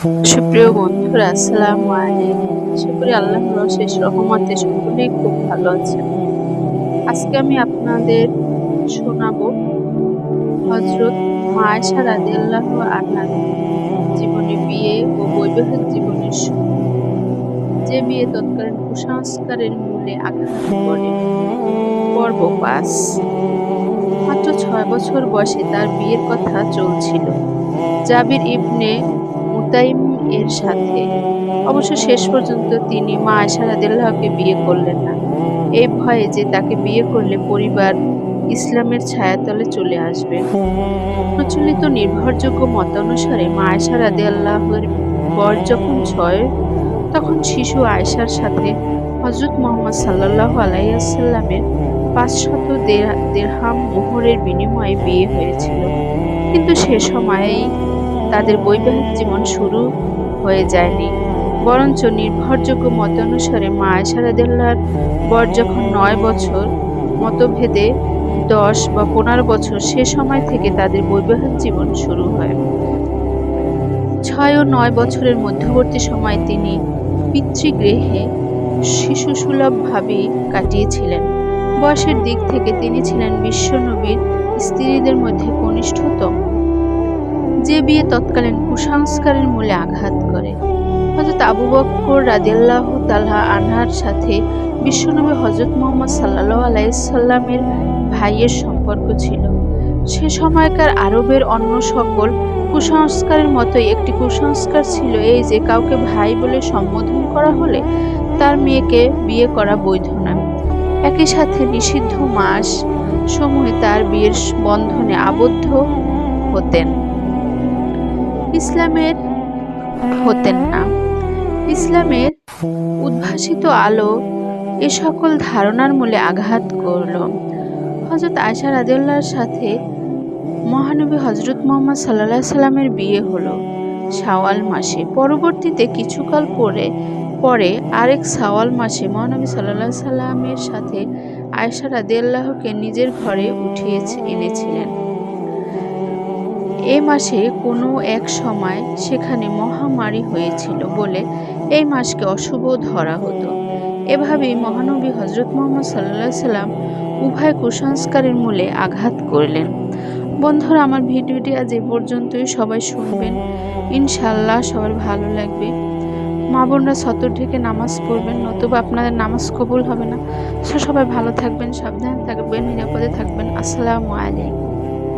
সুপ্রিয় বন্ধুরা, আসসালামু আলাইকুম। আশা করি আল্লাহর অশেষ রহমতে সকলেই খুব ভালো আছেন। আজকে আমি আপনাদের শোনাবো হযরত আয়েশা রাদিয়াল্লাহু আনহার জীবনে বিয়ে ও বৈবাহিক জীবনের শুরু। যে বিয়ে তৎকালীন কুসংস্কারের মূলে আঘাত করে। পর্ব ৫। মাত্র ৬ বছর বয়সে তার বিয়ের কথা চলছিল জাবির ইবনে মুতাইম এর সাথে। অবশ্য শেষ পর্যন্ত তিনি মা আয়েশা রাদিয়াল্লাহুকে বিয়ে করলেন না, এই ভয়ে যে তাকে বিয়ে করলে পরিবার ইসলামের ছায়াতলে চলে আসবে। প্রচলিত নির্ভরযোগ্য মতানুসারে মা আয়েশা রাদিয়াল্লাহুর বয়স যখন ৬, তখন শিশু আয়েশার সাথে হযরত মুহাম্মদ সাল্লাল্লাহু আলাইহি ওয়াসাল্লামের ৫০০ দিরহাম মোহরের বিনিময়ে বিয়ে হয়েছিল। কিন্তু সে সময়েই তাদের বৈবাহিক জীবন শুরু হয়ে যায়নি, বরঞ্চ নির্ভরযোগ্য মতানুসারে মা আয়েশা রাদিয়াল্লাহুর বয়স যখন ৯ বছর, মতভেদে ১০ বা ১৫ বছর, সে সময় থেকে তাদের বৈবাহিক জীবন শুরু হয়। ৬ ও ৯ বছরের মধ্যবর্তী সময় তিনি পিতৃগৃহে শিশুসুলভভাবে কাটিয়েছিলেন। বয়সের দিক থেকে তিনি ছিলেন বিশ্বনবীর স্ত্রীদের মধ্যে কনিষ্ঠতম। যে বিয়ে তৎকালীন কুসংস্কারের মূলে আঘাত করে। হযরত আবু বকর রাদিয়াল্লাহু তাআলা আনহার সাথে বিশ্বনবী হযরত মুহাম্মদ সাল্লাল্লাহু আলাইহি ওয়াসাল্লামের ভাইয়ের সম্পর্ক ছিল। সে সময়কার আরবের অন্য সকল কুসংস্কারের মতোই একটি কুসংস্কার ছিল এই যে কাউকে ভাই বলে সম্বোধন করা হলে তার মেয়েকে বিয়ে করা বৈধ নয়। একই সাথে নিষিদ্ধ মাস সমূহে তার বিয়ের বন্ধনে আবদ্ধ হতেন না। ইসলামের উদ্ভাসিত আলো এ সকল ধারণার মূলে আঘাত করল। হযরত আয়েশা রাদিয়াল্লাহুর সাথে মহানবী হযরত মুহাম্মদ সাল্লাল্লাহু আলাইহি সাল্লামের বিয়ে হলো শাওয়াল মাসে। পরবর্তীতে কিছুকাল পরে আরেক শাওয়াল মাসে মহানবী সাল্লাল্লাহু আলাইহি সাল্লামের সাথে আয়েশা রাদিয়াল্লাহুকে নিজের ঘরে উঠিয়ে এনেছিলেন। এ মাসে কোনো এক সময় সেখানে মহামারী হয়েছিল বলে এই মাসকে অশুভ ধরা হতো। এভাবেই মহানবী হযরত মুহাম্মদ সাল্লাল্লাহু আলাইহি সাল্লাম উভয় কুসংস্কারের মূলে আঘাত করলেন। বন্ধুরা, আমার ভিডিওটি আজ এ পর্যন্তই। সবাই শুনবেন, ইনশাআল্লাহ সবার ভালো লাগবে। মা বোনরা সতর ঢেকে নামাজ পড়বেন, নতুবা আপনাদের নামাজ কবুল হবে না। সবাই ভালো থাকবেন, সাবধানে থাকবেন, নিরাপদে থাকবেন। আসসালামু আলাইকুম।